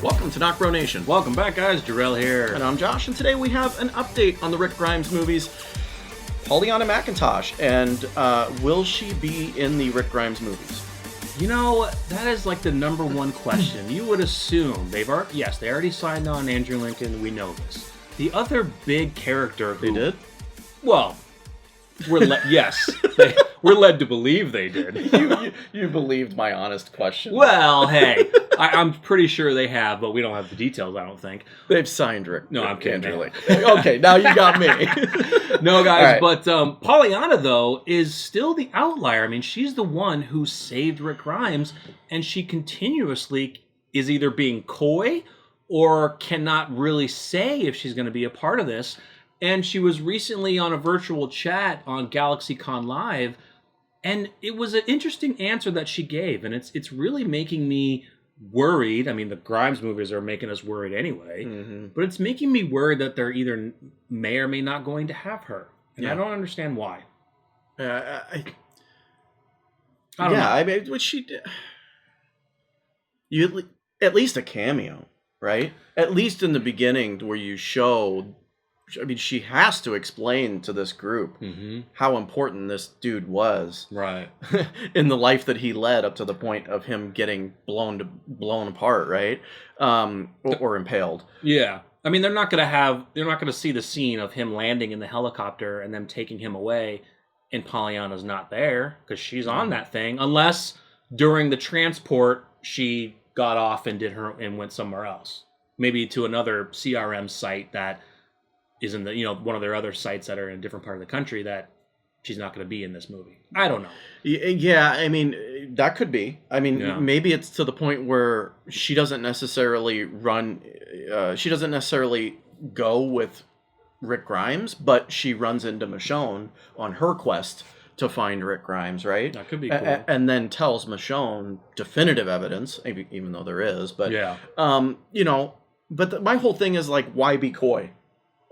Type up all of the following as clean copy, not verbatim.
Welcome to NocBro Nation. Welcome back, guys. Jarrell here. And I'm Josh, and today we have an update on the Rick Grimes movies. Pollyanna McIntosh, and will she be in the Rick Grimes movies? You know, that is like the number one question. You would assume they already signed on Andrew Lincoln. We know this. The other big character who... They did? Well, yes. We're led to believe they did. You believed my honest question. Well, hey, I'm pretty sure they have, but we don't have the details, I don't think. They've signed Rick. No, I'm kidding. Andrew Lincoln. Okay, now you got me. No, guys, right. But Pollyanna, though, is still the outlier. I mean, she's the one who saved Rick Grimes, and she continuously is either being coy or cannot really say if she's going to be a part of this. And she was recently on a virtual chat on GalaxyCon Live, and it was an interesting answer that she gave, and it's really making me worried. I mean, the Grimes movies are making us worried anyway, but it's making me worried that they're either may or may not going to have her, and I don't understand why. I don't know. I mean, what she did, you at least a cameo, right? At least in the beginning, where you show. I mean, she has to explain to this group how important this dude was, right, in the life that he led up to the point of him getting blown apart, right, or impaled. Yeah, I mean, they're not going to see the scene of him landing in the helicopter and them taking him away, and Pollyanna's not there because she's on that thing, unless during the transport she got off and went somewhere else, maybe to another CRM site that is in the, one of their other sites that are in a different part of the country that she's not going to be in this movie. I don't know. Yeah, I mean, that could be. I mean, maybe it's to the point where she doesn't necessarily go with Rick Grimes, but she runs into Michonne on her quest to find Rick Grimes, right? That could be cool. And then tells Michonne definitive evidence, maybe even though there is, but, but my whole thing is like, why be coy?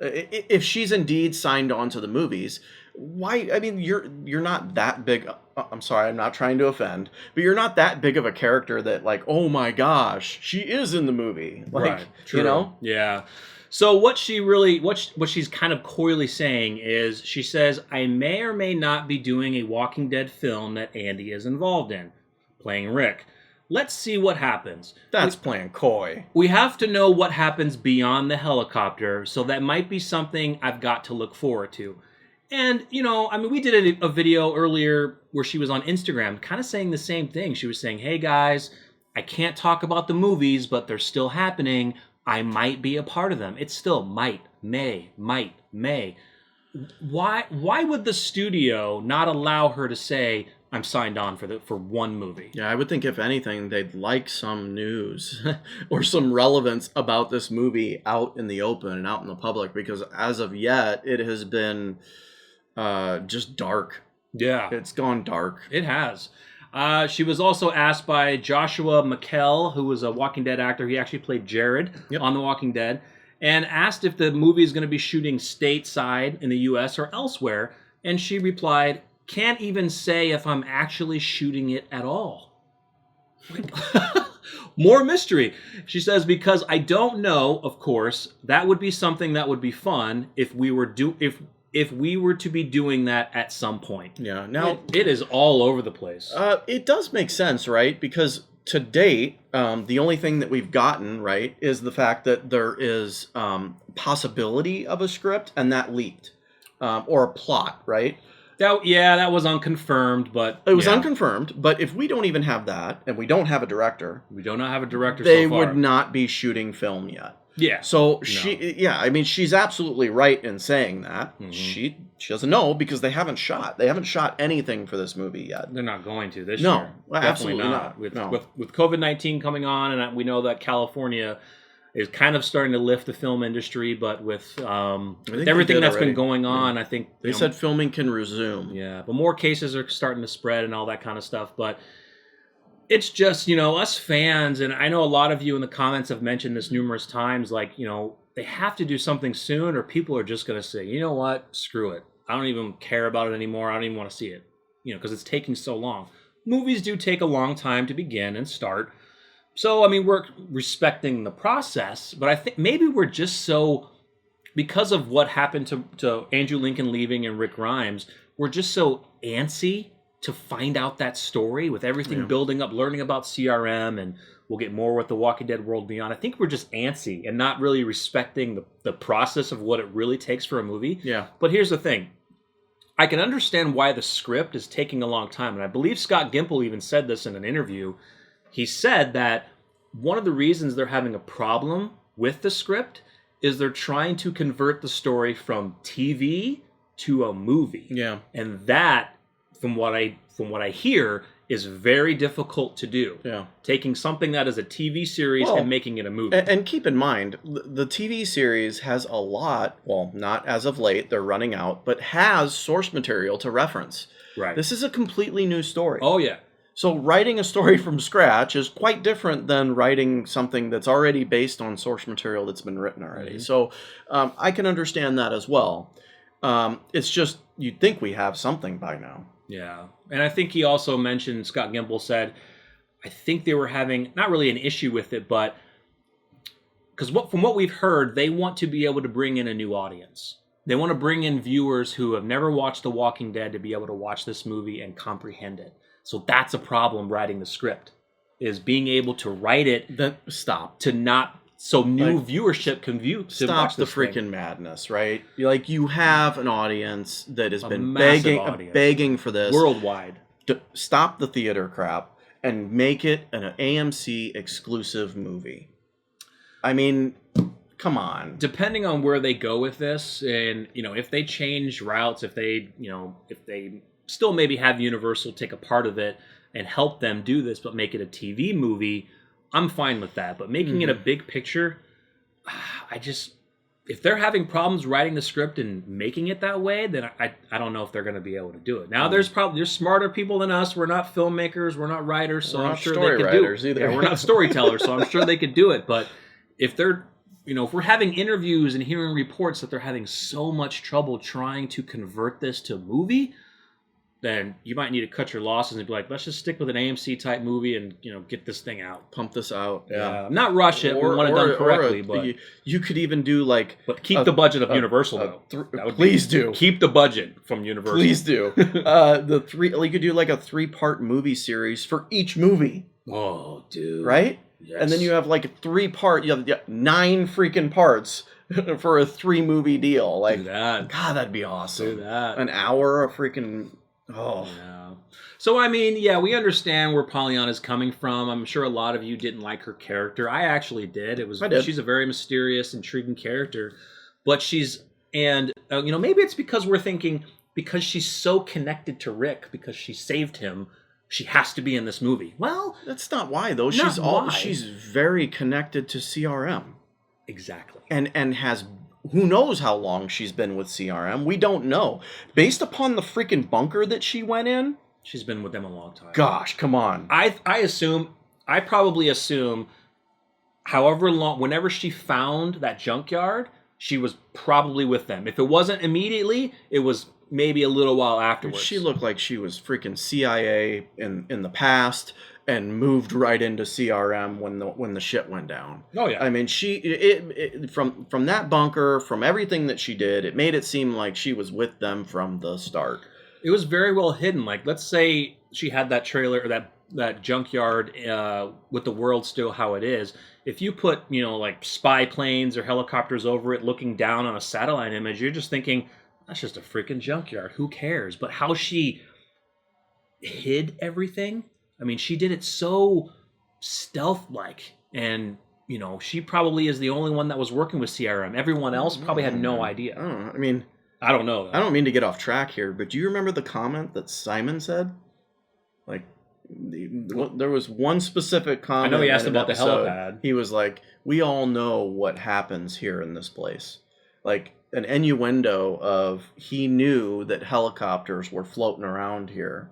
If she's indeed signed on to the movies, why? I mean, you're not that big. I'm sorry, I'm not trying to offend, but you're not that big of a character that, like, oh my gosh, she is in the movie. Like, right. True. Yeah. So what she's kind of coyly saying is, she says, I may or may not be doing a Walking Dead film that Andy is involved in, playing Rick. Let's see what happens. That's playing coy. We have to know what happens beyond the helicopter, so that might be something I've got to look forward to. And, I mean, we did a video earlier where she was on Instagram kind of saying the same thing. She was saying, hey, guys, I can't talk about the movies, but they're still happening. I might be a part of them. It's still might, may. Why would the studio not allow her to say, I'm signed on for one movie? Yeah, I would think if anything, they'd like some news or some relevance about this movie out in the open and out in the public, because as of yet, it has been just dark. Yeah. It's gone dark. It has. She was also asked by Joshua McKell, who was a Walking Dead actor. He actually played Jared on The Walking Dead, and asked if the movie is going to be shooting stateside in the U.S. or elsewhere. And she replied, can't even say if I'm actually shooting it at all. More mystery. She says, because I don't know, of course, that would be something that would be fun if we were to be doing that at some point. Yeah. Now it is all over the place. It does make sense, right? Because to date, the only thing that we've gotten, right, is the fact that there is possibility of a script, and that leaked, or a plot, right? That was unconfirmed, but... It was unconfirmed, but if we don't even have that, and we don't have a director... We do not have a director they so far. would not be shooting film yet. Yeah. So I mean, she's absolutely right in saying that. She doesn't know, because they haven't shot anything for this movie yet. They're not going to this year. No, absolutely not. With COVID-19 coming on, and we know that California is kind of starting to lift the film industry, but with everything that's been going on, I think... They said filming can resume. Yeah, but more cases are starting to spread and all that kind of stuff, but it's just, us fans, and I know a lot of you in the comments have mentioned this numerous times, like, they have to do something soon, or people are just going to say, you know what, screw it. I don't even care about it anymore. I don't even want to see it, because it's taking so long. Movies do take a long time to begin and start. So, I mean, we're respecting the process, but I think maybe we're just so, because of what happened to Andrew Lincoln leaving and Rick Grimes, we're just so antsy to find out that story with everything building up, learning about CRM, and we'll get more with the Walking Dead World Beyond. I think we're just antsy and not really respecting the process of what it really takes for a movie. Yeah. But here's the thing. I can understand why the script is taking a long time. And I believe Scott Gimple even said this in an interview. He said that one of the reasons they're having a problem with the script is they're trying to convert the story from TV to a movie. Yeah. And that, from what I hear, is very difficult to do. Yeah. Taking something that is a TV series and making it a movie. And keep in mind, the TV series has a lot, well, not as of late, they're running out, but has source material to reference. Right. This is a completely new story. Oh, yeah. So writing a story from scratch is quite different than writing something that's already based on source material that's been written already. Mm-hmm. So I can understand that as well. It's just, you'd think we have something by now. Yeah. And I think he also mentioned, Scott Gimple said, I think they were having, not really an issue with it, but because from what we've heard, they want to be able to bring in a new audience. They want to bring in viewers who have never watched The Walking Dead to be able to watch this movie and comprehend it. So that's a problem writing the script, is being able to write it to not, so new viewership can view. Stop the freaking madness, right? Like, you have an audience that has been begging for this worldwide. Stop the theater crap and make it an AMC exclusive movie. I mean, come on. Depending on where they go with this, and if they change routes, if they still maybe have Universal take a part of it and help them do this, but make it a TV movie, I'm fine with that. But making it a big picture, if they're having problems writing the script and making it that way, then I don't know if they're going to be able to do it. Now, there's smarter people than us. We're not filmmakers. We're not writers. So I'm sure they could do it. Either. Yeah, we're not storytellers, so I'm sure they could do it. But if they're, if we're having interviews and hearing reports that they're having so much trouble trying to convert this to movie, then you might need to cut your losses and be like, let's just stick with an AMC type movie and get this thing out, pump this out. Yeah, not rush it. We want it done correctly, but you could even do but keep the budget of Universal though. Please do keep the budget from Universal. Please do. You could do like a 3-part movie series for each movie. Oh, dude! Right? Yes. And then you have like a 3-part. You have 9 freaking parts for a 3-movie deal. Like, do that. God, that'd be awesome. Do that. An hour of freaking. Oh. Yeah. So, I mean, yeah, we understand where Pollyanna's coming from. I'm sure a lot of you didn't like her character. I actually did. She's a very mysterious, intriguing character. But maybe it's because we're thinking, because she's so connected to Rick, because she saved him, she has to be in this movie. Well, that's not why, though. She's very connected to CRM. Exactly. And has... Who knows how long she's been with CRM? We don't know. Based upon the freaking bunker that she went in, she's been with them a long time. Gosh, come on. I probably assume, however long, whenever she found that junkyard, she was probably with them. If it wasn't immediately, it was maybe a little while afterwards. She looked like she was freaking CIA in the past and moved right into CRM when the shit went down. Oh yeah. I mean, from that bunker, from everything that she did, it made it seem like she was with them from the start. It was very well hidden. Like, let's say she had that trailer or that junkyard with the world still how it is. If you put, like spy planes or helicopters over it looking down on a satellite image, you're just thinking, that's just a freaking junkyard. Who cares? But how she hid everything, I mean, she did it so stealth-like. And, she probably is the only one that was working with CRM. Everyone else probably had no idea. I don't know. I don't mean to get off track here, but do you remember the comment that Simon said? Like, there was one specific comment. I know he asked about the helipad. He was like, we all know what happens here in this place. Like, an innuendo of he knew that helicopters were floating around here.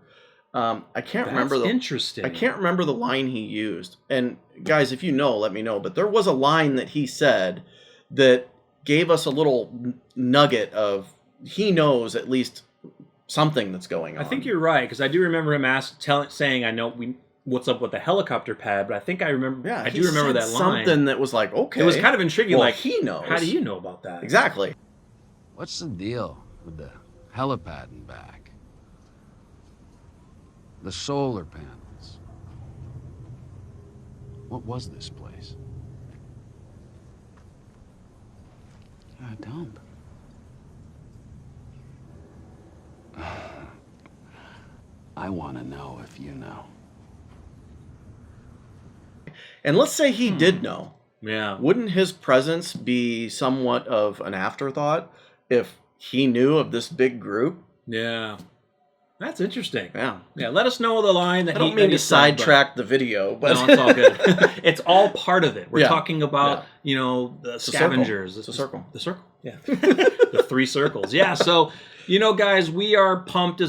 I can't remember. Interesting. I can't remember the line he used. And guys, if you know, let me know. But there was a line that he said that gave us a little nugget of he knows at least something that's going on. I think you're right, because I do remember him saying, "I know what's up with the helicopter pad, but I think I remember. Yeah, I do remember that line. Something that was like, okay, it was kind of intriguing. Well, like he knows. How do you know about that? Exactly. What's the deal with the helipad and back? The solar panels. What was this place? A dump. I want to know if you know. And let's say he did know. Yeah. Wouldn't his presence be somewhat of an afterthought if he knew of this big group? Yeah. That's interesting. Yeah. Yeah, let us know the line that I don't mean to sidetrack the video, but no, it's all good. It's all part of it. We're talking about, you know, the scavengers. It's a circle. The circle. Yeah. The 3 circles. Yeah. So, you know, guys, we are pumped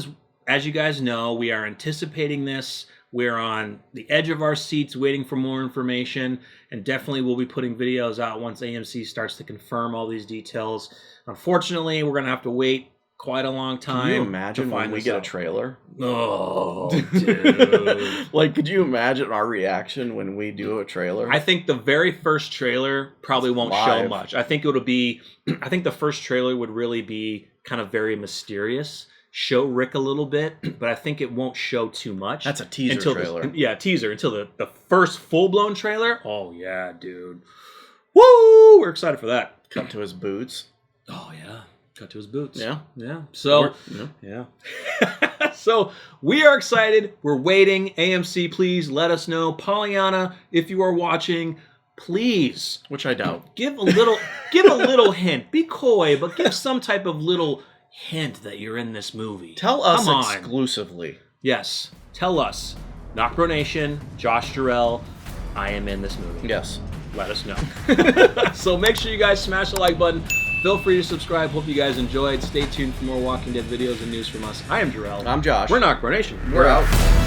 as you guys know. We are anticipating this. We're on the edge of our seats waiting for more information, and definitely we'll be putting videos out once AMC starts to confirm all these details. Unfortunately, we're going to have to wait quite a long time. Can you imagine when we get a trailer? Oh, dude. Like, could you imagine our reaction when we do a trailer? I think the very first trailer probably won't show much. I think the first trailer would really be kind of very mysterious. Show Rick a little bit, but I think it won't show too much. That's a teaser trailer. Teaser until the first full-blown trailer. Oh, yeah, dude. Woo! We're excited for that. Cut to his boots. Oh, yeah. Cut to his boots. Yeah. Yeah. So, yeah. So, we are excited. We're waiting. AMC, please let us know. Pollyanna, if you are watching, please. Which I doubt. Give a little hint. Be coy, but give some type of little hint that you're in this movie. Tell us exclusively. Yes. Tell us. NocBro Nation, Josh Jarrell, I am in this movie. Yes. Let us know. So make sure you guys smash the like button. Feel free to subscribe. Hope you guys enjoyed. Stay tuned for more Walking Dead videos and news from us. I am Jarrell. I'm Josh. We're NocBro Nation. We're out.